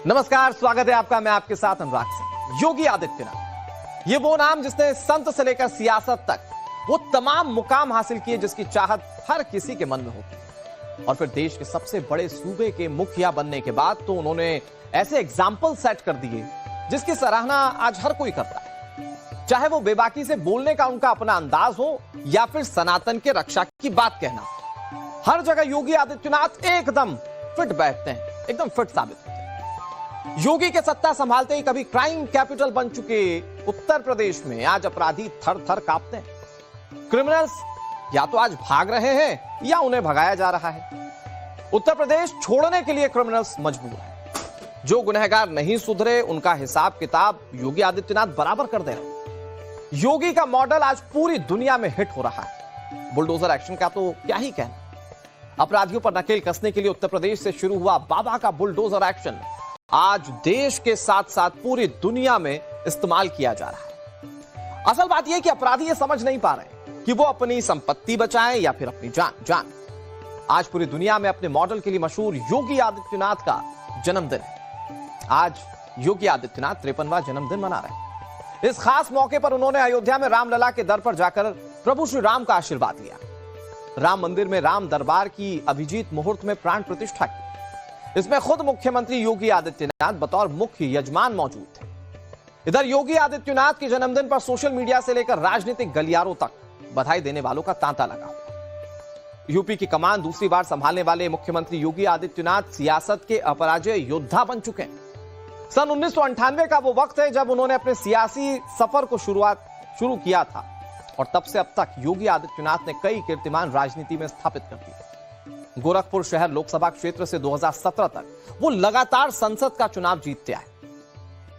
नमस्कार, स्वागत है आपका। मैं आपके साथ अनुराग सिंह। योगी आदित्यनाथ, ये वो नाम जिसने संत से लेकर सियासत तक वो तमाम मुकाम हासिल किए जिसकी चाहत हर किसी के मन में होती है। और फिर देश के सबसे बड़े सूबे के मुखिया बनने के बाद तो उन्होंने ऐसे एग्जाम्पल सेट कर दिए जिसकी सराहना आज हर कोई करता है। चाहे वो बेबाकी से बोलने का उनका अपना अंदाज हो या फिर सनातन के रक्षा की बात कहना, हर जगह योगी आदित्यनाथ एकदम फिट बैठते हैं, एकदम फिट साबित होते हैं। योगी के सत्ता संभालते ही कभी क्राइम कैपिटल बन चुके उत्तर प्रदेश में आज अपराधी थर थर कांपते हैं। क्रिमिनल्स या तो आज भाग रहे हैं या उन्हें भगाया जा रहा है। उत्तर प्रदेश छोड़ने के लिए क्रिमिनल्स मजबूर हैं। जो गुनहगार नहीं सुधरे उनका हिसाब किताब योगी आदित्यनाथ बराबर कर दे रहे। योगी का मॉडल आज पूरी दुनिया में हिट हो रहा है। बुलडोजर एक्शन का तो क्या ही कहना। अपराधियों पर नकेल कसने के लिए उत्तर प्रदेश से शुरू हुआ बाबा का बुलडोजर एक्शन आज देश के साथ साथ पूरी दुनिया में इस्तेमाल किया जा रहा है। असल बात यह कि अपराधी ये समझ नहीं पा रहे कि वो अपनी संपत्ति बचाएं या फिर अपनी जान। आज पूरी दुनिया में अपने मॉडल के लिए मशहूर योगी आदित्यनाथ का जन्मदिन है। आज योगी आदित्यनाथ 53वां जन्मदिन मना रहे हैं। इस खास मौके पर उन्होंने अयोध्या में रामलला के दर पर जाकर प्रभु श्री राम का आशीर्वाद लिया। राम मंदिर में राम दरबार की अभिजीत मुहूर्त में प्राण प्रतिष्ठा की। इसमें खुद मुख्यमंत्री योगी आदित्यनाथ बतौर मुख्य यजमान मौजूद थे। इधर योगी आदित्यनाथ के जन्मदिन पर सोशल मीडिया से लेकर राजनीतिक गलियारों तक बधाई देने वालों का तांता लगा। यूपी की कमान दूसरी बार संभालने वाले मुख्यमंत्री योगी आदित्यनाथ सियासत के अपराजय योद्धा बन चुके हैं। सन 1998 का वो वक्त है जब उन्होंने अपने सियासी सफर को शुरू किया था और तब से अब तक योगी आदित्यनाथ ने कई कीर्तिमान राजनीति में स्थापित कर दिए। गोरखपुर शहर लोकसभा क्षेत्र से 2017 तक वो लगातार संसद का चुनाव जीतते आए।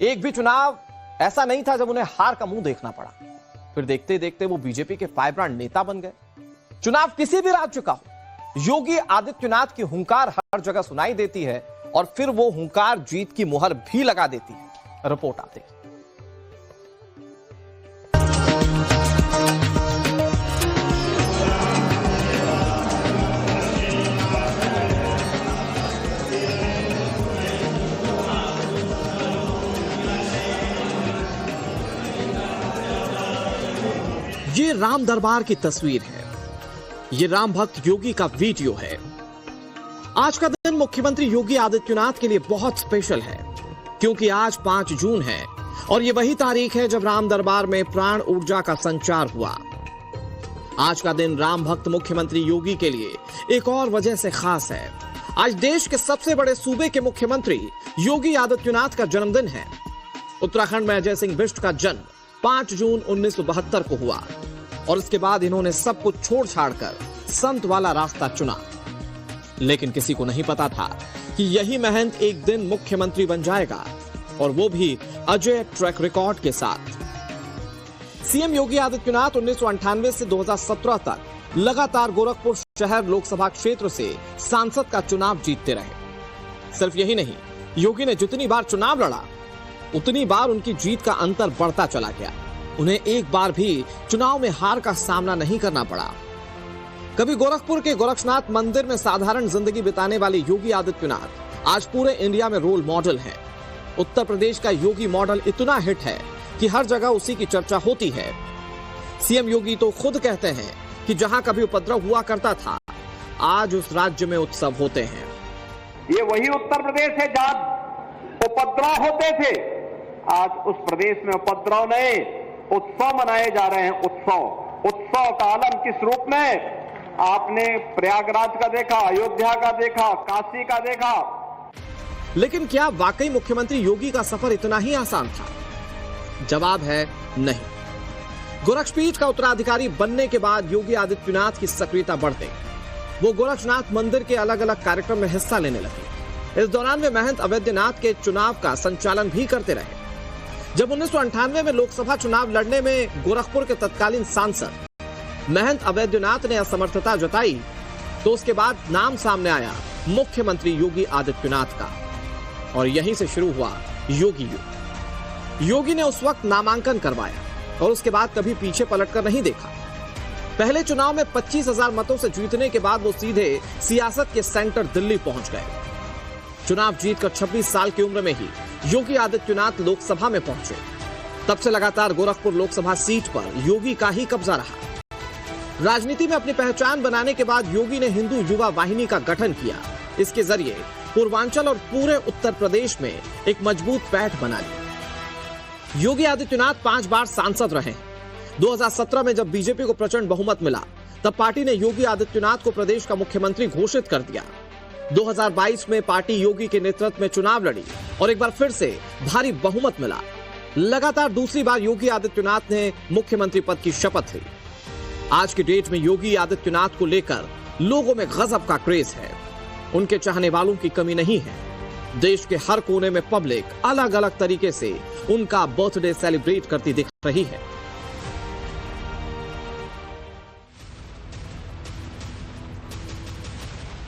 एक भी चुनाव ऐसा नहीं था जब उन्हें हार का मुंह देखना पड़ा। फिर देखते देखते वो बीजेपी के फाइब्रेंट नेता बन गए। चुनाव किसी भी राज्य का हो, योगी आदित्यनाथ की हुंकार हर जगह सुनाई देती है और फिर वो हुंकार जीत की मुहर भी लगा देती है। रिपोर्ट आती है। ये राम दरबार की तस्वीर है। ये राम भक्त योगी का वीडियो है। आज का दिन मुख्यमंत्री योगी आदित्यनाथ के लिए बहुत स्पेशल है क्योंकि आज 5 जून है और ये वही तारीख है जब राम दरबार में प्राण ऊर्जा का संचार हुआ। आज का दिन राम भक्त मुख्यमंत्री योगी के लिए एक और वजह से खास है। आज देश के सबसे बड़े सूबे के मुख्यमंत्री योगी आदित्यनाथ का जन्मदिन है। उत्तराखंड में अजय सिंह बिष्ट का जन्म 5 जून 1972 को हुआ और इसके बाद इन्होंने सब कुछ छोड़ छाड़कर संत वाला रास्ता चुना। लेकिन किसी को नहीं पता था कि यही महंत एक दिन मुख्यमंत्री बन जाएगा और वो भी अजय ट्रैक रिकॉर्ड के साथ। सीएम योगी आदित्यनाथ 1998 से 2017 तक लगातार गोरखपुर शहर लोकसभा क्षेत्र से सांसद का चुनाव जीतते रहे। सिर्फ यही नहीं, योगी ने जितनी बार चुनाव लड़ा उतनी बार उनकी जीत का अंतर बढ़ता चला गया। उन्हें एक बार भी चुनाव में हार का सामना नहीं करना पड़ा। कभी गोरखपुर के गोरक्षनाथ मंदिर में साधारण जिंदगी बिताने वाले योगी आदित्यनाथ आज पूरे इंडिया में रोल मॉडल हैं। उत्तर प्रदेश का योगी मॉडल इतना हिट है कि हर जगह उसी की चर्चा होती है। सीएम योगी तो खुद कहते हैं कि जहां कभी उपद्रव हुआ करता था, आज उस राज्य में उत्सव होते हैं। ये वही उत्तर प्रदेश है जहां उपद्रव होते थे। आज उस प्रदेश में उपद्रव नहीं, उत्सव मनाए जा रहे हैं। उत्सव का आलम किस रूप में? आपने प्रयागराज का देखा, अयोध्या का देखा, काशी का देखा। लेकिन क्या वाकई मुख्यमंत्री योगी का सफर इतना ही आसान था? जवाब है नहीं। गोरक्षपीठ का उत्तराधिकारी बनने के बाद योगी आदित्यनाथ की सक्रियता बढ़ गई। वो गोरक्षनाथ मंदिर के अलग अलग कार्यक्रम में हिस्सा लेने लगे। इस दौरान वे महंत अवैधनाथ के चुनाव का संचालन भी करते रहे। जब 1998 में लोकसभा चुनाव लड़ने में गोरखपुर के तत्कालीन सांसद महंत अवैधनाथ ने असमर्थता जताई तो उसके बाद नाम सामने आया मुख्यमंत्री योगी आदित्यनाथ का और यहीं से शुरू हुआ योगी युग। योगी ने उस वक्त नामांकन करवाया और उसके बाद कभी पीछे पलटकर नहीं देखा। पहले चुनाव में 25,000 मतों से जीतने के बाद वो सीधे सियासत के सेंटर दिल्ली पहुंच गए। चुनाव जीतकर 26 साल की उम्र में ही योगी आदित्यनाथ लोकसभा में पहुंचे। तब से लगातार गोरखपुर लोकसभा सीट पर योगी का ही कब्जा रहा। राजनीति में अपनी पहचान बनाने के बाद योगी ने हिंदू युवा वाहिनी का गठन किया। इसके जरिए पूर्वांचल और पूरे उत्तर प्रदेश में एक मजबूत पैठ बना ली। योगी आदित्यनाथ 5 बार सांसद रहे। 2017 में जब बीजेपी को प्रचंड बहुमत मिला, तब पार्टी ने योगी आदित्यनाथ को प्रदेश का मुख्यमंत्री घोषित कर दिया। 2022 में पार्टी योगी के नेतृत्व में चुनाव लड़ी और एक बार फिर से भारी बहुमत मिला। लगातार दूसरी बार योगी आदित्यनाथ ने मुख्यमंत्री पद की शपथ ली। आज की डेट में योगी आदित्यनाथ को लेकर लोगों में गजब का क्रेज है। उनके चाहने वालों की कमी नहीं है। देश के हर कोने में पब्लिक अलग अलग तरीके से उनका बर्थडे सेलिब्रेट करती दिख रही है।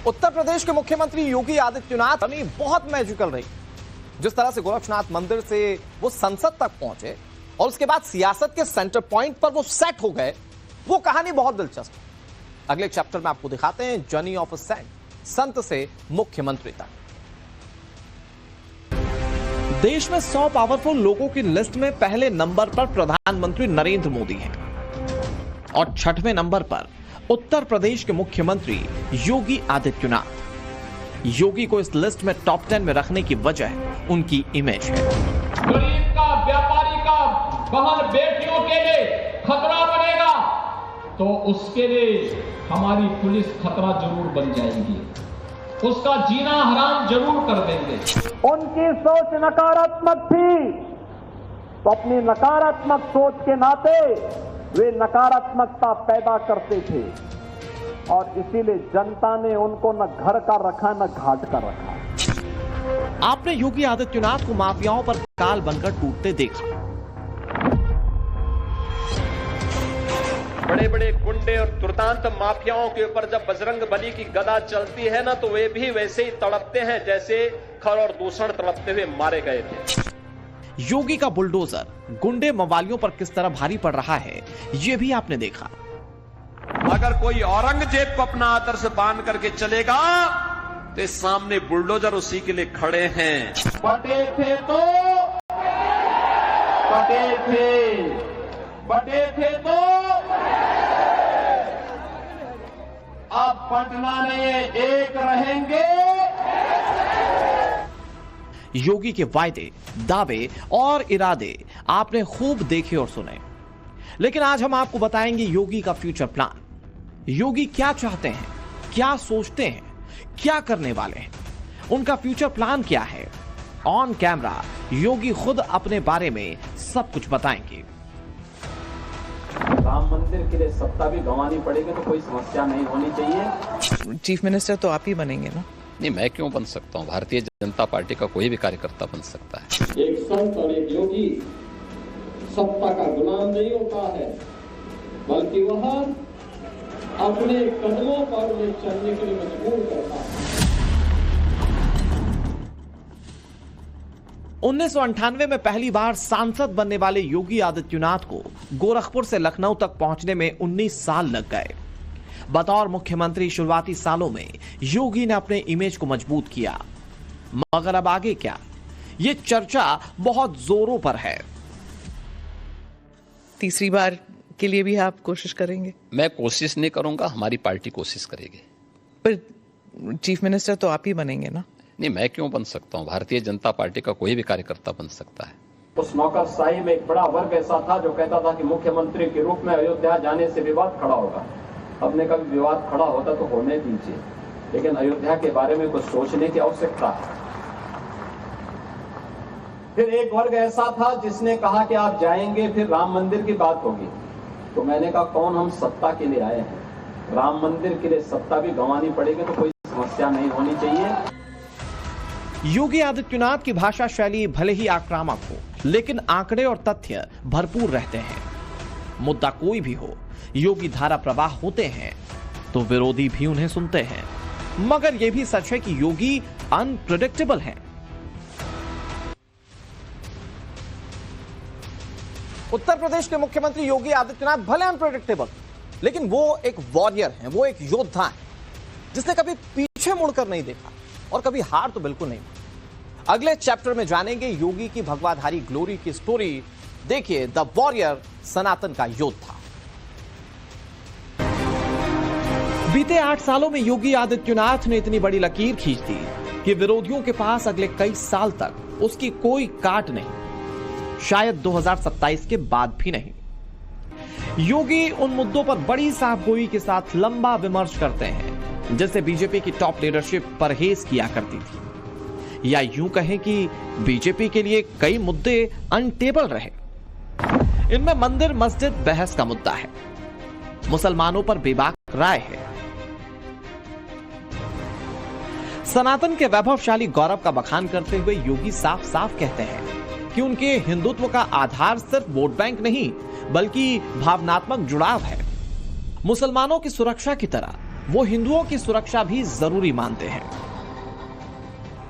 उत्तर प्रदेश के मुख्यमंत्री योगी आदित्यनाथ बहुत मैजिकल रही। जिस तरह से गोरखनाथ मंदिर से वो संसद तक पहुंचे और उसके बाद सियासत के सेंटर पॉइंट पर वो सेट हो गए, वो कहानी बहुत दिलचस्प है। अगले चैप्टर में आपको दिखाते हैं जर्नी ऑफ अ सेंट, संत से मुख्यमंत्री तक। देश में 100 पावरफुल लोगों की लिस्ट में पहले नंबर पर प्रधानमंत्री नरेंद्र मोदी हैं और 6वें नंबर पर उत्तर प्रदेश के मुख्यमंत्री योगी आदित्यनाथ। योगी को इस लिस्ट में टॉप 10 में रखने की वजह उनकी इमेज है। गरीब का, व्यापारी का, बहन बेटियों के लिए खतरा बनेगा तो उसके लिए हमारी पुलिस खतरा जरूर बन जाएगी, उसका जीना हराम जरूर कर देंगे। उनकी सोच नकारात्मक थी, तो अपनी नकारात्मक सोच के नाते वे नकारात्मकता पैदा करते थे और इसीलिए जनता ने उनको न घर का रखा न घाट का रखा। आपने योगी आदित्यनाथ को माफियाओं पर काल बनकर टूटते देखा। बड़े बड़े गुंडे और दुर्दांत माफियाओं के ऊपर जब बजरंग बली की गदा चलती है ना, तो वे भी वैसे ही तड़पते हैं जैसे खर और दूषण तड़पते हुए मारे गए थे। योगी का बुलडोजर गुंडे मवालियों पर किस तरह भारी पड़ रहा है, यह भी आपने देखा। अगर कोई औरंगजेब को अपना आदर्श बांध करके चलेगा तो सामने बुलडोजर उसी के लिए खड़े हैं। बटे थे तो बटे थे, बटे थे तो अब पटना में एक रहेंगे। योगी के वायदे, दावे और इरादे आपने खूब देखे और सुने, लेकिन आज हम आपको बताएंगे योगी का फ्यूचर प्लान। योगी क्या चाहते हैं, क्या सोचते हैं, क्या करने वाले हैं, उनका फ्यूचर प्लान क्या है। ऑन कैमरा योगी खुद अपने बारे में सब कुछ बताएंगे। राम मंदिर के लिए सत्ता भी गंवानी पड़ेगी तो कोई समस्या नहीं होनी चाहिए। चीफ मिनिस्टर तो आप ही बनेंगे ना? नहीं, मैं क्यों बन सकता हूँ? भारतीय जनता पार्टी का कोई भी कार्यकर्ता बन सकता है। एक संत और एक योगी सत्ता का गुलाम नहीं होता है, बल्कि वह अपने कदमों पर उन्हें चलने के लिए मजबूर करता है। 1998 में पहली बार सांसद बनने वाले योगी आदित्यनाथ को गोरखपुर से लखनऊ तक पहुंचने में 19 साल लग गए। बतौर मुख्यमंत्री शुरुआती सालों में योगी ने अपने इमेज को मजबूत किया, मगर अब आगे क्या, ये चर्चा बहुत जोरों पर है। तीसरी बार के लिए भी आप कोशिश करेंगे? मैं कोशिश नहीं करूंगा, हमारी पार्टी कोशिश करेगी। पर चीफ मिनिस्टर तो आप ही बनेंगे ना? नहीं, मैं क्यों बन सकता हूँ? भारतीय जनता पार्टी का कोई भी कार्यकर्ता बन सकता है। उस नौकरशाही में एक बड़ा वर्ग ऐसा था जो कहता था कि मुख्यमंत्री के रूप में अयोध्या जाने से विवाद खड़ा होगा। अपने का भी विवाद खड़ा होता तो होने दीजिए, लेकिन अयोध्या के बारे में कुछ सोचने की आवश्यकता है। फिर एक वर्ग ऐसा था जिसने कहा कि आप जाएंगे फिर राम मंदिर की बात होगी। तो मैंने कहा कौन हम सत्ता के लिए आए हैं, राम मंदिर के लिए सत्ता भी गंवानी पड़ेगी तो कोई समस्या नहीं होनी चाहिए। योगी आदित्यनाथ की भाषा शैली भले ही आक्रामक हो, लेकिन आंकड़े और तथ्य भरपूर रहते हैं। मुद्दा कोई भी हो, योगी धारा प्रवाह होते हैं तो विरोधी भी उन्हें सुनते हैं। मगर यह भी सच है कि योगी अनप्रेडिक्टेबल हैं। उत्तर प्रदेश के मुख्यमंत्री योगी आदित्यनाथ भले अनप्रेडिक्टेबल, लेकिन वो एक वॉरियर हैं, वो एक योद्धा हैं, जिसने कभी पीछे मुड़कर नहीं देखा। और कभी हार तो बिल्कुल नहीं। अगले चैप्टर में जानेंगे योगी की भगवाधारी ग्लोरी की स्टोरी। देखिए द वॉरियर, सनातन का योद्धा। बीते 8 सालों में योगी आदित्यनाथ ने इतनी बड़ी लकीर खींच दी कि विरोधियों के पास अगले कई साल तक उसकी कोई काट नहीं, शायद 2027 के बाद भी नहीं। योगी उन मुद्दों पर बड़ी साफगोई के साथ लंबा विमर्श करते हैं जैसे बीजेपी की टॉप लीडरशिप परहेज किया करती थी, या यूं कहें कि बीजेपी के लिए कई मुद्दे अनटेबल रहे। इनमें मंदिर मस्जिद बहस का मुद्दा है, मुसलमानों पर बेबाक राय है, सनातन के वैभवशाली गौरव का बखान करते हुए योगी साफ साफ कहते हैं कि उनके हिंदुत्व का आधार सिर्फ वोट बैंक नहीं बल्कि भावनात्मक जुड़ाव है। मुसलमानों की सुरक्षा की तरह वो हिंदुओं की सुरक्षा भी जरूरी मानते हैं।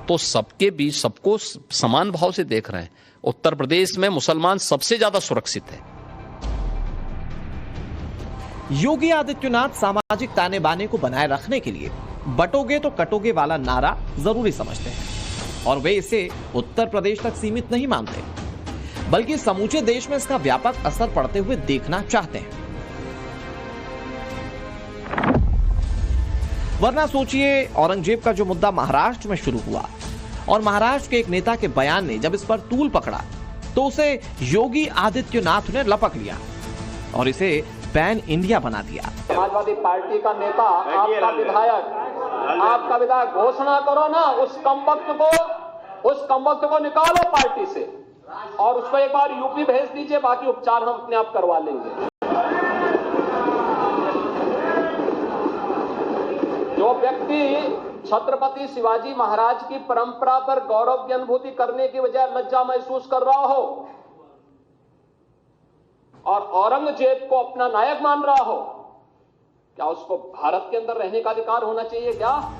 तो सबके बीच सबको समान भाव से देख रहे हैं। उत्तर प्रदेश में मुसलमान सबसे ज्यादा सुरक्षित है। योगी आदित्यनाथ सामाजिक ताने बाने को बनाए रखने के लिए बटोगे तो कटोगे वाला नारा जरूरी समझते हैं और वे इसे उत्तर प्रदेश तक सीमित नहीं मानते बल्कि समूचे देश में इसका व्यापक असर पड़ते हुए देखना चाहते हैं। वरना सोचिए, औरंगजेब का जो मुद्दा महाराष्ट्र में शुरू हुआ और महाराष्ट्र के एक नेता के बयान ने जब इस पर तूल पकड़ा तो उसे योगी आदित्यनाथ ने लपक लिया और इसे पैन इंडिया बना दिया। समाजवादी पार्टी का नेता, आपका विधायक घोषणा करो ना, उस कमबख्त को निकालो पार्टी से और उसको एक बार यूपी भेज दीजिए, बाकी उपचार हम अपने आप करवा लेंगे। जो व्यक्ति छत्रपति शिवाजी महाराज की परंपरा पर गौरव की अनुभूति करने की बजाय लज्जा महसूस कर रहा हो और औरंगजेब को अपना नायक मान रहा हो, क्या उसको भारत के अंदर रहने का अधिकार होना चाहिए क्या?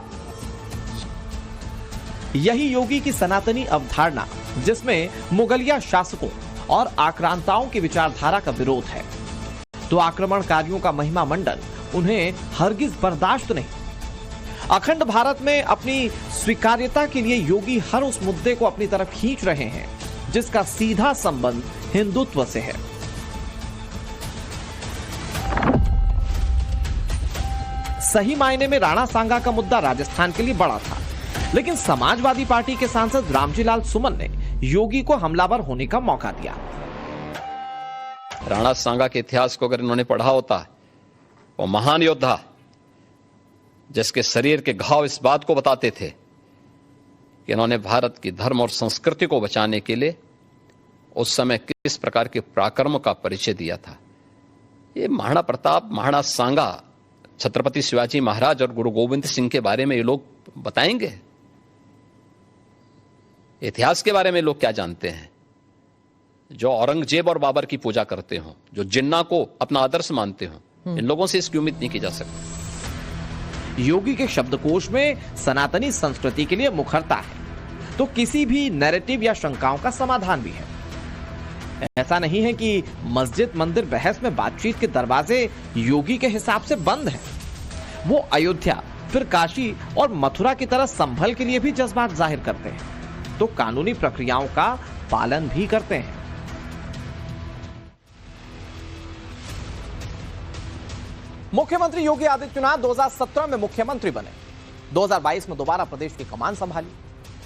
यही योगी की सनातनी अवधारणा, जिसमें मुगलिया शासकों और आक्रांताओं की विचारधारा का विरोध है, तो आक्रमणकारियों का महिमा मंडन उन्हें हरगिज बर्दाश्त नहीं। अखंड भारत में अपनी स्वीकार्यता के लिए योगी हर उस मुद्दे को अपनी तरफ खींच रहे हैं जिसका सीधा संबंध हिंदुत्व से है। सही मायने में राणा सांगा का मुद्दा राजस्थान के लिए बड़ा था, लेकिन समाजवादी पार्टी के सांसद रामजी लाल सुमन ने योगी को हमलावर होने का मौका दिया। राणा सांगा के इतिहास को अगर इन्होंने पढ़ा होता, वो महान योद्धा जिसके शरीर के घाव इस बात को बताते थे कि इन्होंने भारत की धर्म और संस्कृति को बचाने के लिए उस समय किस प्रकार के पराक्रम का परिचय दिया था। ये महाराणा प्रताप, महाराणा सांगा, छत्रपति शिवाजी महाराज और गुरु गोविंद सिंह के बारे में ये लोग बताएंगे? इतिहास के बारे में लोग क्या जानते हैं? जो औरंगजेब और बाबर की पूजा करते हो, जो जिन्ना को अपना आदर्श मानते हो, इन लोगों से इसकी उम्मीद नहीं की जा सकती। योगी के शब्दकोश में सनातनी संस्कृति के लिए मुखरता है तो किसी भी नैरेटिव या शंकाओं का समाधान भी है। ऐसा नहीं है कि मस्जिद मंदिर बहस में बातचीत के दरवाजे योगी के हिसाब से बंद हैं। वो अयोध्या, फिर काशी और मथुरा की तरह संभल के लिए भी जज्बात जाहिर करते हैं, तो कानूनी प्रक्रियाओं का पालन भी करते हैं। मुख्यमंत्री योगी आदित्यनाथ 2017 में मुख्यमंत्री बने, 2022 में दोबारा प्रदेश की कमान संभाली,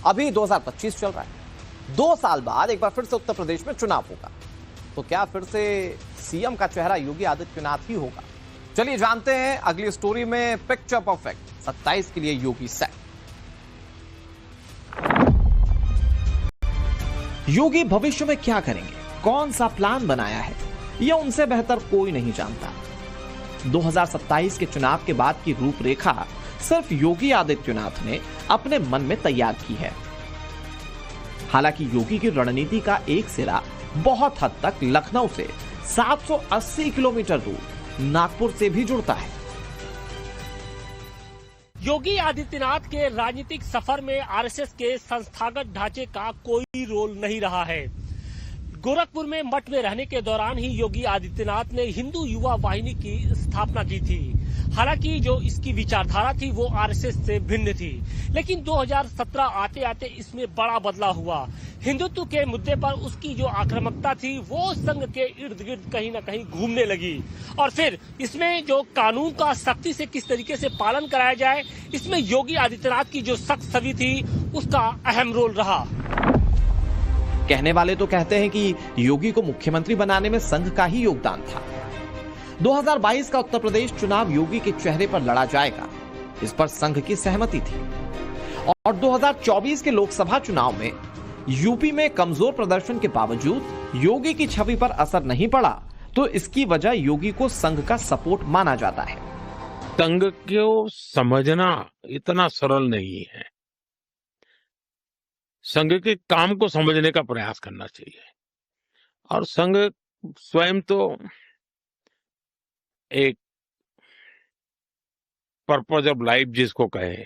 अभी 2025 चल रहा है। 2 साल बाद एक बार फिर से उत्तर प्रदेश में चुनाव होगा, तो क्या फिर से सीएम का चेहरा योगी आदित्यनाथ ही होगा? चलिए जानते हैं अगली स्टोरी में। पिक्चर परफेक्ट, 27 के लिए योगी सेट। योगी भविष्य में क्या करेंगे, कौन सा प्लान बनाया है, यह उनसे बेहतर कोई नहीं जानता। 2027 के चुनाव के बाद की रूपरेखा सिर्फ योगी आदित्यनाथ ने अपने मन में तैयार की है। हालांकि योगी की रणनीति का एक सिरा बहुत हद तक लखनऊ से 780 किलोमीटर दूर नागपुर से भी जुड़ता है। योगी आदित्यनाथ के राजनीतिक सफर में आरएसएस के संस्थागत ढांचे का कोई रोल नहीं रहा है। गोरखपुर में मठ में रहने के दौरान ही योगी आदित्यनाथ ने हिंदू युवा वाहिनी की स्थापना की थी। हालांकि जो इसकी विचारधारा थी वो आरएसएस से भिन्न थी, लेकिन 2017 आते आते इसमें बड़ा बदलाव हुआ। हिंदुत्व के मुद्दे पर उसकी जो आक्रामकता थी वो संघ के इर्द गिर्द कहीं न कहीं घूमने लगी, और फिर इसमें जो कानून का सख्ती से किस तरीके से पालन कराया जाए, इसमें योगी आदित्यनाथ की जो सख्त छवि थी उसका अहम रोल रहा। कहने वाले तो कहते हैं कि योगी को मुख्यमंत्री बनाने में संघ का ही योगदान था। 2022 का उत्तर प्रदेश चुनाव योगी के चेहरे पर लड़ा जाएगा, इस पर संघ की सहमति थी। और 2024 के लोकसभा चुनाव में यूपी में कमजोर प्रदर्शन के बावजूद योगी की छवि पर असर नहीं पड़ा, तो इसकी वजह योगी को संघ का सपोर्ट माना जाता है। संघ को समझना इतना सरल नहीं है। संघ के काम को समझने का प्रयास करना चाहिए, और संघ स्वयं तो एक पर्पज ऑफ लाइफ जिसको कहे,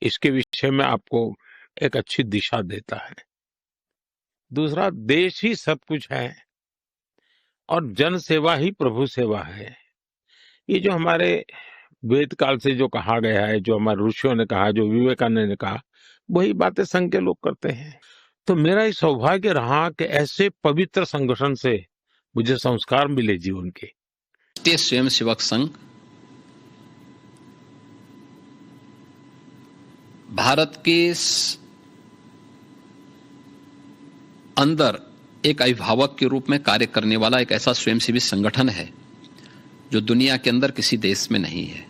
इसके विषय में आपको एक अच्छी दिशा देता है। दूसरा, देश ही सब कुछ है और जन सेवा ही प्रभु सेवा है। ये जो हमारे वेद काल से जो कहा गया है, जो हमारे ऋषियों ने कहा, जो विवेकानंद ने कहा, वही बातें संघ के लोग करते हैं। तो मेरा ये सौभाग्य रहा कि ऐसे पवित्र संगठन से मुझे संस्कार मिले जीवन के। राष्ट्रीय स्वयंसेवक संघ भारत के अंदर एक अभिभावक के रूप में कार्य करने वाला एक ऐसा स्वयंसेवी संगठन है जो दुनिया के अंदर किसी देश में नहीं है,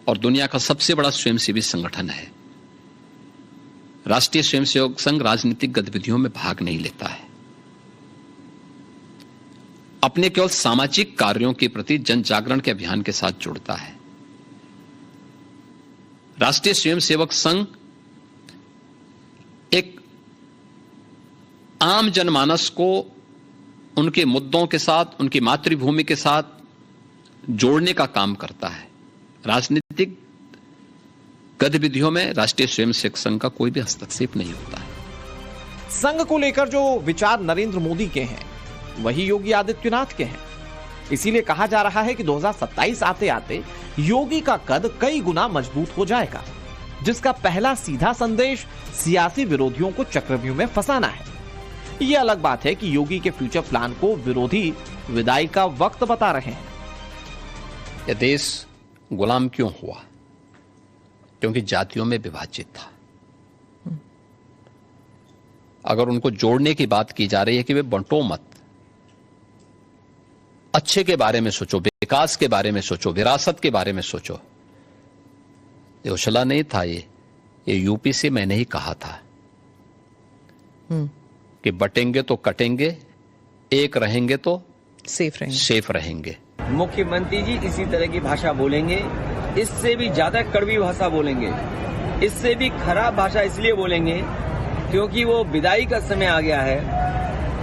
और दुनिया का सबसे बड़ा स्वयंसेवी संगठन है। राष्ट्रीय स्वयंसेवक संघ राजनीतिक गतिविधियों में भाग नहीं लेता है, अपने केवल सामाजिक कार्यों के प्रति जन जागरण के अभियान के साथ जुड़ता है। राष्ट्रीय स्वयंसेवक संघ एक आम जनमानस को उनके मुद्दों के साथ, उनकी मातृभूमि के साथ जोड़ने का काम करता है। राजनीतिक गतिविधियों में राष्ट्रीय स्वयंसेवक संघ का कोई भी हस्तक्षेप नहीं होता है। संघ को लेकर जो विचार नरेंद्र मोदी के हैं वही योगी आदित्यनाथ के हैं। इसीलिए कहा जा रहा है कि 2027 आते आते योगी का कद कई गुना मजबूत हो जाएगा, जिसका पहला सीधा संदेश सियासी विरोधियों को चक्रव्यूह में फंसाना है। यह अलग बात है कि योगी के फ्यूचर प्लान को विरोधी विदाई का वक्त बता रहे हैं। यह देश गुलाम क्यों हुआ? क्योंकि जातियों में विभाजित था। अगर उनको जोड़ने की बात की जा रही है कि वे बंटो मत, अच्छे के बारे में सोचो, विकास के बारे में सोचो, विरासत के बारे में सोचो। ये उछला नहीं था, ये यूपी से मैंने ही कहा था कि बटेंगे तो कटेंगे, एक रहेंगे तो सेफ रहेंगे। मुख्यमंत्री जी इसी तरह की भाषा बोलेंगे, इससे भी ज्यादा कड़वी भाषा बोलेंगे, इससे भी खराब भाषा इसलिए बोलेंगे क्योंकि वो विदाई का समय आ गया है।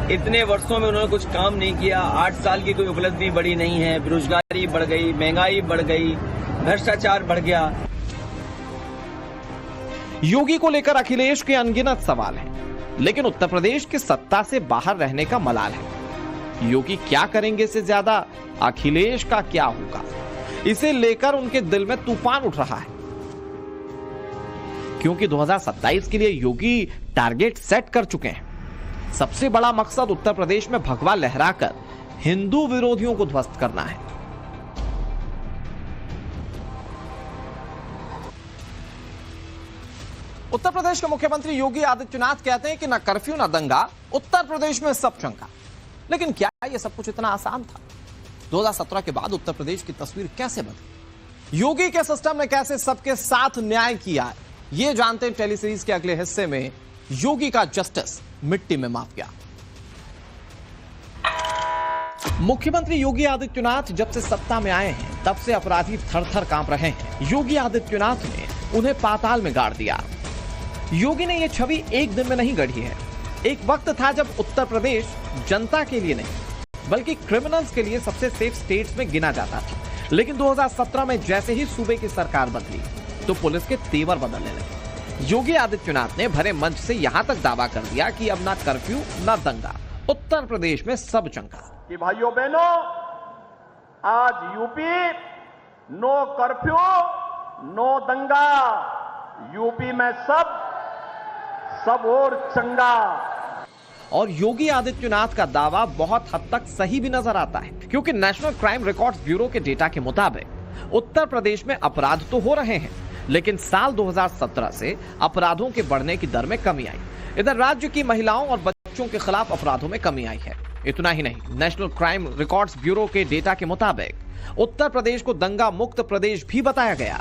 इतने वर्षों में उन्होंने कुछ काम नहीं किया, 8 साल की कोई उपलब्धि बड़ी नहीं है, बेरोजगारी बढ़ गई, महंगाई बढ़ गई, भ्रष्टाचार बढ़ गया। योगी को लेकर अखिलेश के अनगिनत सवाल हैं, लेकिन उत्तर प्रदेश की सत्ता से बाहर रहने का मलाल है। योगी क्या करेंगे इससे ज्यादा अखिलेश का क्या होगा, इसे लेकर उनके दिल में तूफान उठ रहा है। क्योंकि 2027 के लिए योगी टारगेट सेट कर चुके हैं। सबसे बड़ा मकसद उत्तर प्रदेश में भगवा लहराकर हिंदू विरोधियों को ध्वस्त करना है। उत्तर प्रदेश के मुख्यमंत्री योगी आदित्यनाथ कहते हैं कि न कर्फ्यू न दंगा, उत्तर प्रदेश में सब चंगा। लेकिन क्या यह सब कुछ इतना आसान था? 2017 के बाद उत्तर प्रदेश की तस्वीर कैसे बदली? योगी के सिस्टम ने कैसे सबके साथ न्याय किया, ये जानते हैं टेलीसीरीज के अगले हिस्से में। योगी का जस्टिस मिट्टी में माफ गया। मुख्यमंत्री योगी आदित्यनाथ जब से सत्ता में आए हैं तब से अपराधी थर-थर कांप रहे हैं। योगी आदित्यनाथ ने उन्हें पाताल में गाड़ दिया। योगी ने यह छवि एक दिन में नहीं गढ़ी है। एक वक्त था जब उत्तर प्रदेश जनता के लिए नहीं बल्कि क्रिमिनल्स के लिए सबसे सेफ स्टेट्स में गिना जाता था। लेकिन 2017 में जैसे ही सूबे की सरकार बदली तो पुलिस के तेवर बदलने लगे। योगी आदित्यनाथ ने भरे मंच से यहां तक दावा कर दिया कि अब ना कर्फ्यू ना दंगा, उत्तर प्रदेश में सब चंगा। कि भाइयों बहनों, आज यूपी नो कर्फ्यू नो दंगा, यूपी में सब और चंगा। और योगी आदित्यनाथ का दावा बहुत हद तक सही भी नजर आता है, क्योंकि नेशनल क्राइम रिकॉर्ड्स ब्यूरो के डेटा के मुताबिक उत्तर प्रदेश में अपराध तो हो रहे हैं, लेकिन साल 2017 से अपराधों के बढ़ने की दर में कमी आई। इधर राज्य की महिलाओं और बच्चों के खिलाफ अपराधों में कमी आई है। इतना ही नहीं, नेशनल क्राइम रिकॉर्ड्स ब्यूरो के डेटा के मुताबिक उत्तर प्रदेश को दंगा मुक्त प्रदेश भी बताया गया।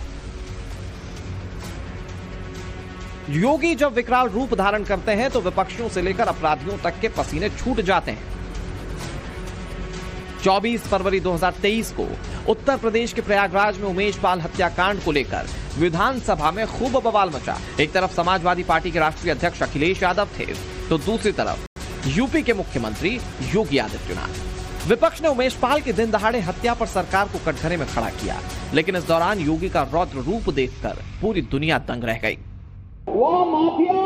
योगी जब विकराल रूप धारण करते हैं तो विपक्षियों से लेकर अपराधियों तक के पसीने छूट जाते हैं। 24 फरवरी 2023 को उत्तर प्रदेश के प्रयागराज में उमेश पाल हत्याकांड को लेकर विधानसभा में खूब बवाल मचा। एक तरफ समाजवादी पार्टी के राष्ट्रीय अध्यक्ष अखिलेश यादव थे, तो दूसरी तरफ यूपी के मुख्यमंत्री योगी आदित्यनाथ। विपक्ष ने उमेश पाल के दिन दहाड़े हत्या पर सरकार को कटघरे में खड़ा किया, लेकिन इस दौरान योगी का रौद्र रूप देखकर पूरी दुनिया दंग रह गई। वो माफिया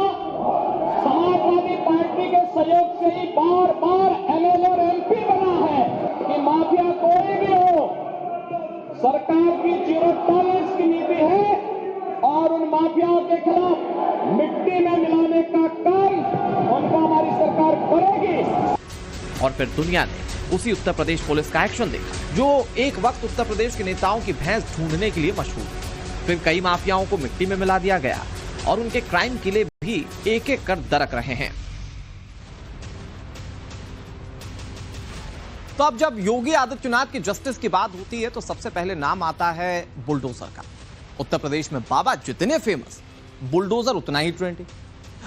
समाजवादी पार्टी के सहयोग से ही बार बार एमएलए और एमपी बना है कि माफिया कोई भी हो, सरकार की 0 टॉलरेंस की नीति है और उन माफियाओं के खिलाफ मिट्टी में मिलाने का काम उनको हमारी सरकार करेगी। और फिर दुनिया ने उसी उत्तर प्रदेश पुलिस का एक्शन देखा, जो एक वक्त उत्तर प्रदेश के नेताओं की भैंस ढूंढने के लिए मशहूर। फिर कई माफियाओं को मिट्टी में मिला दिया गया और उनके क्राइम किले भी एक एक कर दरक रहे हैं। तो अब जब योगी आदित्यनाथ की जस्टिस की बात होती है तो सबसे पहले नाम आता है बुलडोजर का। उत्तर प्रदेश में बाबा जितने फेमस, बुलडोजर उतना ही ट्रेंडी।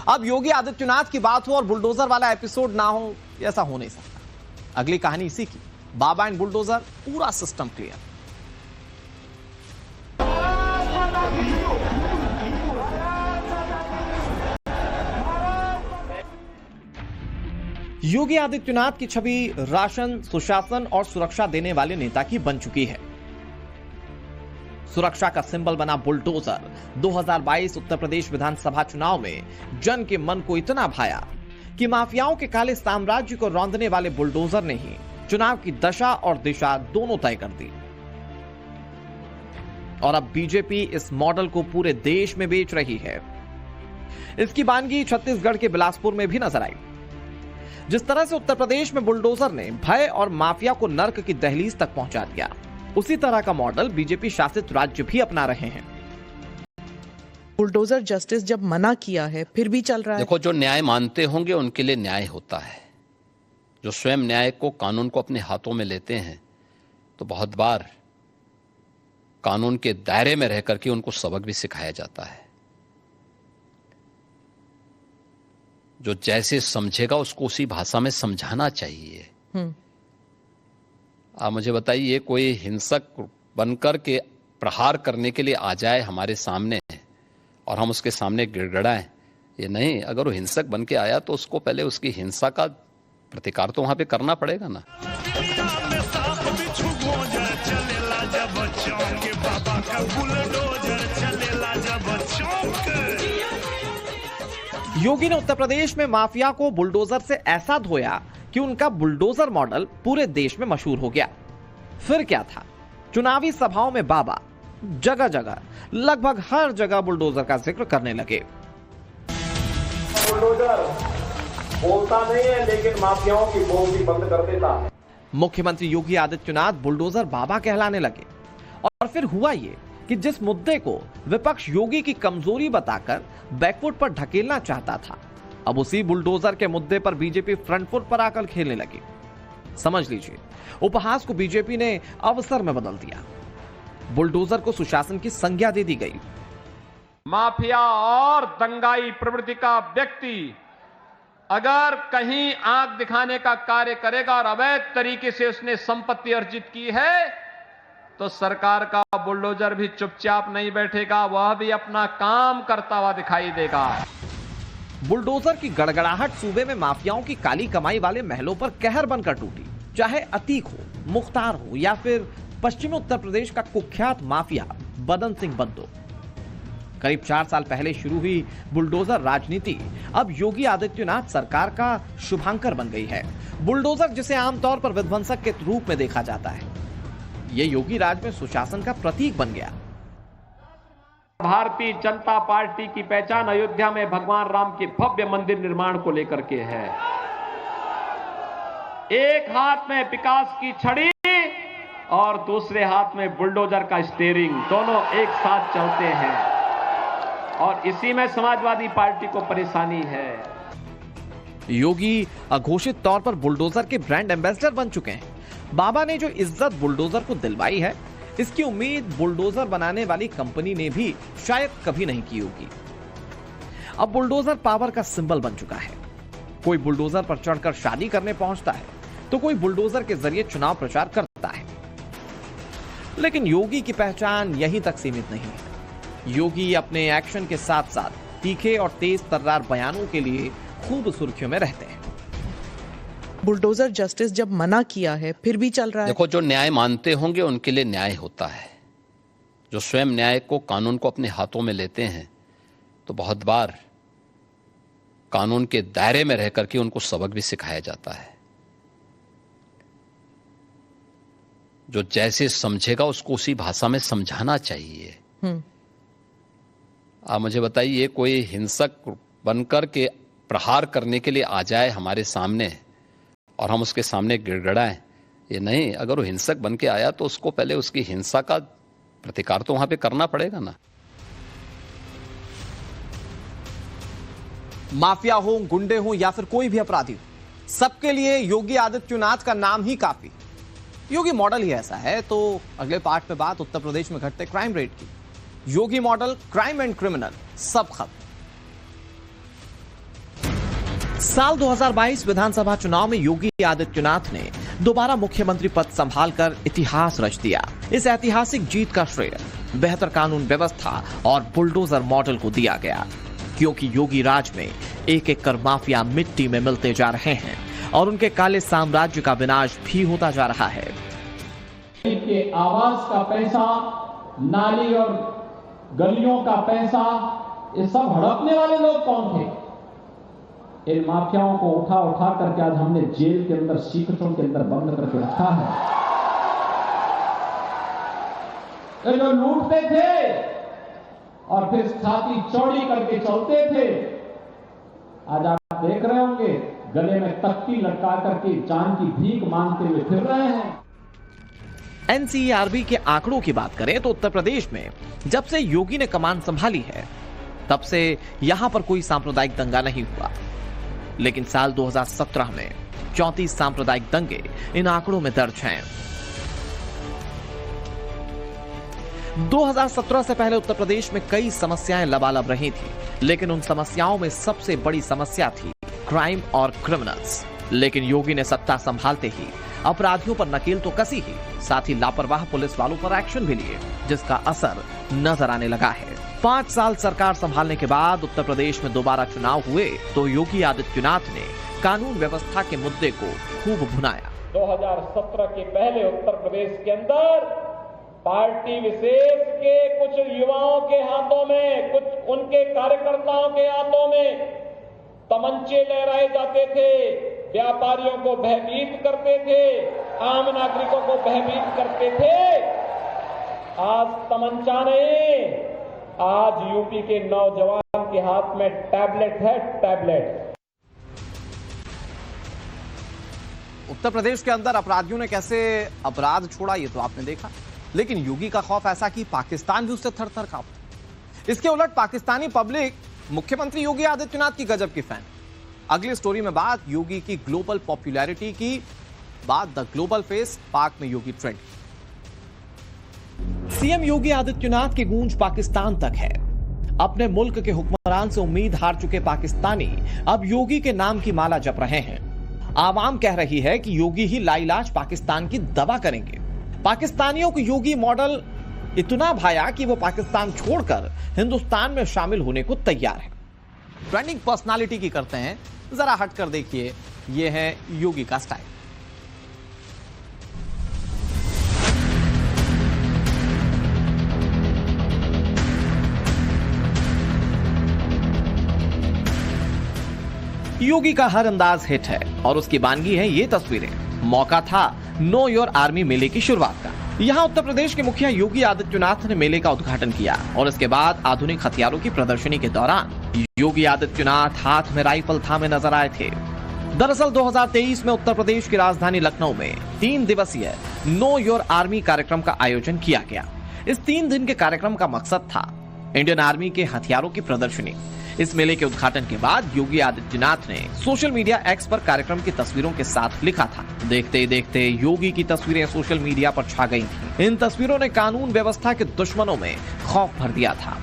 अब योगी आदित्यनाथ की बात हो और बुलडोजर वाला एपिसोड ना हो, ऐसा हो नहीं सकता। अगली कहानी इसी की, बाबा एंड बुलडोजर, पूरा सिस्टम क्लियर। योगी आदित्यनाथ की छवि राशन, सुशासन और सुरक्षा देने वाले नेता की बन चुकी है। सुरक्षा का सिंबल बना बुलडोजर 2022 उत्तर प्रदेश विधानसभा चुनाव में जन के मन को इतना भाया कि माफियाओं के काले साम्राज्य को रौंदने वाले बुलडोजर ने ही चुनाव की दशा और दिशा दोनों तय कर दी। और अब बीजेपी इस मॉडल को पूरे देश में बेच रही है। इसकी बानगी छत्तीसगढ़ के बिलासपुर में भी नजर आई। जिस तरह से उत्तर प्रदेश में बुलडोजर ने भय और माफिया को नर्क की दहलीज तक पहुंचा दिया, उसी तरह का मॉडल बीजेपी शासित राज्य भी अपना रहे हैं। बुलडोजर जस्टिस जब मना किया है फिर भी चल रहा है। देखो, जो न्याय मानते होंगे उनके लिए न्याय होता है। जो स्वयं न्याय को, कानून को अपने हाथों में लेते हैं, तो बहुत बार कानून के दायरे में रहकर के उनको सबक भी सिखाया जाता है। जो जैसे समझेगा उसको उसी भाषा में समझाना चाहिए। आप मुझे बताइए, कोई हिंसक बनकर के प्रहार करने के लिए आ जाए हमारे सामने और हम उसके सामने गिड़गिड़ाएं, ये नहीं। अगर वो हिंसक बन के आया तो उसको पहले उसकी हिंसा का प्रतिकार तो वहां पे करना पड़ेगा ना। योगी ने उत्तर प्रदेश में माफिया को बुलडोजर से ऐसा धोया कि उनका बुलडोजर मॉडल पूरे देश में मशहूर हो गया। फिर क्या था, चुनावी सभाओं में बाबा जगह जगह, लगभग हर जगह बुलडोजर का जिक्र करने लगे। बुलडोजर बोलता नहीं है, लेकिन माफियाओं की बोलती बंद कर देता है। मुख्यमंत्री योगी आदित्यनाथ बुलडोजर बाबा कहलाने लगे। और फिर हुआ ये कि जिस मुद्दे को विपक्ष योगी की कमजोरी बताकर बैकफुट पर ढकेलना चाहता था, अब उसी बुलडोजर के मुद्दे पर बीजेपी फ्रंट फुट पर आकर खेलने लगी। समझ लीजिए, उपहास को बीजेपी ने अवसर में बदल दिया। बुलडोजर को सुशासन की संज्ञा दे दी गई। माफिया और दंगाई प्रवृत्ति का व्यक्ति अगर कहीं आंख दिखाने का कार्य करेगा और अवैध तरीके से उसने संपत्ति अर्जित की है, तो सरकार का बुलडोजर भी चुपचाप नहीं बैठेगा, वह भी अपना काम करता हुआ दिखाई देगा। बुलडोजर की गड़गड़ाहट सूबे में माफियाओं की काली कमाई वाले महलों पर कहर बनकर टूटी। चाहे अतीक हो, मुख्तार हो या फिर पश्चिमी उत्तर प्रदेश का कुख्यात माफिया बदन सिंह बंदो। करीब 4 साल पहले शुरू हुई बुलडोजर राजनीति अब योगी आदित्यनाथ सरकार का शुभांकर बन गई है। बुलडोजर जिसे आमतौर पर विध्वंसक के रूप में देखा जाता है, ये योगी राज में सुशासन का प्रतीक बन गया। भारतीय जनता पार्टी की पहचान अयोध्या में भगवान राम के भव्य मंदिर निर्माण को लेकर के है। एक हाथ में विकास की छड़ी और दूसरे हाथ में बुलडोजर का स्टीयरिंग, दोनों एक साथ चलते हैं और इसी में समाजवादी पार्टी को परेशानी है। योगी अघोषित तौर पर बुलडोजर के ब्रांड एम्बेसडर बन चुके हैं। बाबा ने जो इज्जत बुलडोजर को दिलवाई है, इसकी उम्मीद बुलडोजर बनाने वाली कंपनी ने भी शायद कभी नहीं की होगी। अब बुलडोजर पावर का सिंबल बन चुका है। कोई बुलडोजर पर चढ़कर शादी करने पहुंचता है तो कोई बुलडोजर के जरिए चुनाव प्रचार करता है। लेकिन योगी की पहचान यहीं तक सीमित नहीं है। योगी अपने एक्शन के साथ साथ तीखे और तेज तर्रार बयानों के लिए खूब सुर्खियों में रहते हैं। बुलडोजर जस्टिस जब मना किया है फिर भी चल रहा है। देखो, जो न्याय मानते होंगे उनके लिए न्याय होता है। जो स्वयं न्याय को, कानून को अपने हाथों में लेते हैं तो बहुत बार कानून के दायरे में रहकर के उनको सबक भी सिखाया जाता है। जो जैसे समझेगा उसको उसी भाषा में समझाना चाहिए। आप मुझे बताइए, कोई हिंसक बनकर के प्रहार करने के लिए आ जाए हमारे सामने और हम उसके सामने गिड़गिड़ाएं, ये नहीं। अगर वो हिंसक बन के आया तो उसको पहले उसकी हिंसा का प्रतिकार तो वहां पे करना पड़ेगा ना। माफिया हो, गुंडे हो या फिर कोई भी अपराधी हो, सबके लिए योगी आदित्यनाथ का नाम ही काफी। योगी मॉडल ही ऐसा है। तो अगले पार्ट में बात उत्तर प्रदेश में घटते क्राइम रेट की। योगी मॉडल, क्राइम एंड क्रिमिनल सब खत्म। साल 2022 विधानसभा चुनाव में योगी आदित्यनाथ ने दोबारा मुख्यमंत्री पद संभालकर इतिहास रच दिया। इस ऐतिहासिक जीत का श्रेय बेहतर कानून व्यवस्था और बुलडोजर मॉडल को दिया गया, क्योंकि योगी राज में एक एक कर माफिया मिट्टी में मिलते जा रहे हैं और उनके काले साम्राज्य का विनाश भी होता जा रहा है। के आवास का पैसा, नाली और गलियों का पैसा, ये सब हड़पने वाले लोग कौन थे? इन माफियाओं को उठा उठा करके आज हमने जेल के अंदर, सीकटों के अंदर बंद करके रखा है। ये जो लूटते थे और फिर छाती चौड़ी करके चलते थे, आज आप देख रहे होंगे गले में तख्ती लटका करके जान की भीख मांगते हुए फिर रहे हैं। एनसीईआरबी के आंकड़ों की बात करें तो उत्तर प्रदेश में जब से योगी ने कमान संभाली है तब से यहां पर कोई सांप्रदायिक दंगा नहीं हुआ। लेकिन साल 2017 में 34 सांप्रदायिक दंगे इन आंकड़ों में दर्ज हैं। 2017 से पहले उत्तर प्रदेश में कई समस्याएं लबालब रही थी, लेकिन उन समस्याओं में सबसे बड़ी समस्या थी क्राइम और क्रिमिनल्स। लेकिन योगी ने सत्ता संभालते ही अपराधियों पर नकेल तो कसी ही, साथ ही लापरवाह पुलिस वालों पर एक्शन भी लिए, जिसका असर नजर आने लगा है। 5 साल सरकार संभालने के बाद उत्तर प्रदेश में दोबारा चुनाव हुए तो योगी आदित्यनाथ ने कानून व्यवस्था के मुद्दे को खूब भुनाया। 2017 के पहले उत्तर प्रदेश के अंदर पार्टी विशेष के कुछ युवाओं के हाथों में, कुछ उनके कार्यकर्ताओं के हाथों में तमंचे लहराए जाते थे, व्यापारियों को भयभीत करते थे, आम नागरिकों को भयभीत करते थे। आज तमंचा नहीं, आज यूपी के नौजवान के हाथ में टैबलेट है, टैबलेट। उत्तर प्रदेश के अंदर अपराधियों ने कैसे अपराध छोड़ा ये तो आपने देखा, लेकिन योगी का खौफ ऐसा कि पाकिस्तान भी उससे थर-थर कांपता। इसके उलट पाकिस्तानी पब्लिक मुख्यमंत्री योगी आदित्यनाथ की गजब की फैन। अगली स्टोरी में बात योगी की ग्लोबल पॉपुलैरिटी की, बात द ग्लोबल फेस, पाक में योगी ट्रेंड। सीएम योगी आदित्यनाथ की गूंज पाकिस्तान तक है। अपने मुल्क के हुक्मरान से उम्मीद हार चुके पाकिस्तानी अब योगी के नाम की माला जप रहे हैं। आवाम कह रही है कि योगी ही लाइलाज पाकिस्तान की दवा करेंगे। पाकिस्तानियों को योगी मॉडल इतना भाया कि वो पाकिस्तान छोड़कर हिंदुस्तान में शामिल होने को तैयार है। ट्रेंडिंग पर्सनालिटी की करते हैं, जरा हटकर देखिए, ये है योगी का स्टाइल। योगी का हर अंदाज हिट है और उसकी बानगी है ये तस्वीरें। मौका था नो योर आर्मी मेले की शुरुआत का। यहाँ उत्तर प्रदेश के मुखिया योगी आदित्यनाथ ने मेले का उद्घाटन किया और इसके बाद आधुनिक हथियारों की प्रदर्शनी के दौरान योगी आदित्यनाथ हाथ में राइफल थामे नजर आए थे। दरअसल 2023 में उत्तर प्रदेश की राजधानी लखनऊ में 3 दिवसीय नो योर आर्मी कार्यक्रम का आयोजन किया गया। इस 3 दिन के कार्यक्रम का मकसद था इंडियन आर्मी के हथियारों की प्रदर्शनी। इस मेले के उद्घाटन के बाद योगी आदित्यनाथ ने सोशल मीडिया एक्स पर कार्यक्रम की तस्वीरों के साथ लिखा था। देखते ही देखते योगी की तस्वीरें सोशल मीडिया पर छा गई थीं। इन तस्वीरों ने कानून व्यवस्था के दुश्मनों में खौफ भर दिया था।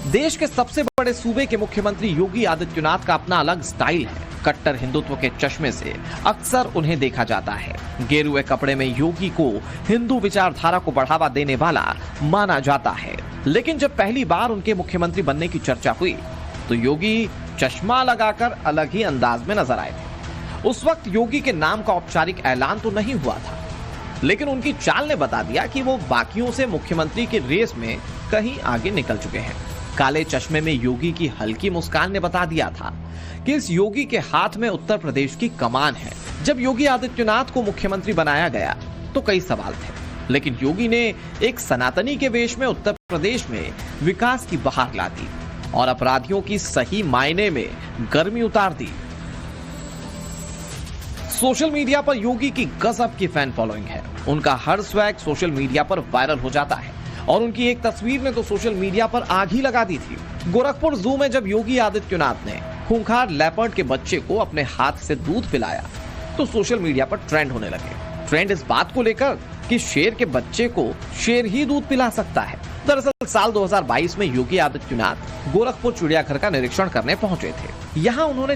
देश के सबसे बड़े सूबे के मुख्यमंत्री योगी आदित्यनाथ का अपना अलग स्टाइल है। कट्टर हिंदुत्व के चश्मे से अक्सर उन्हें देखा जाता है। गेरुए कपड़े में योगी को हिंदू विचारधारा को बढ़ावा देने वाला माना जाता है। लेकिन जब पहली बार उनके मुख्यमंत्री बनने की चर्चा हुई तो योगी चश्मा लगाकर अलग ही अंदाज में नजर आए थे। उस वक्त योगी के नाम का औपचारिक ऐलान तो नहीं हुआ था, लेकिन उनकी चाल ने बता दिया कि वो बाकियों से मुख्यमंत्री की रेस में कहीं आगे निकल चुके हैं। काले चश्मे में योगी की हल्की मुस्कान ने बता दिया था कि इस योगी के हाथ में उत्तर प्रदेश की कमान है। जब योगी आदित्यनाथ को मुख्यमंत्री बनाया गया तो कई सवाल थे, लेकिन योगी ने एक सनातनी के वेश में उत्तर प्रदेश में विकास की बहार ला दी और अपराधियों की सही मायने में गर्मी उतार दी। सोशल मीडिया पर योगी की गजब की फैन फॉलोइंग है। उनका हर स्वैग सोशल मीडिया पर वायरल हो जाता है और उनकी एक तस्वीर ने तो सोशल मीडिया पर आग ही लगा दी थी। गोरखपुर जू में जब योगी आदित्यनाथ ने खूंखार लेपर्ड के बच्चे को अपने हाथ से दूध पिलाया तो सोशल मीडिया पर ट्रेंड होने लगे। ट्रेंड इस बात को लेकर कि शेर के बच्चे को शेर ही दूध पिला सकता है। दरअसल साल 2022 में योगी आदित्यनाथ गोरखपुर चिड़ियाघर का निरीक्षण करने पहुंचे थे। यहाँ उन्होंने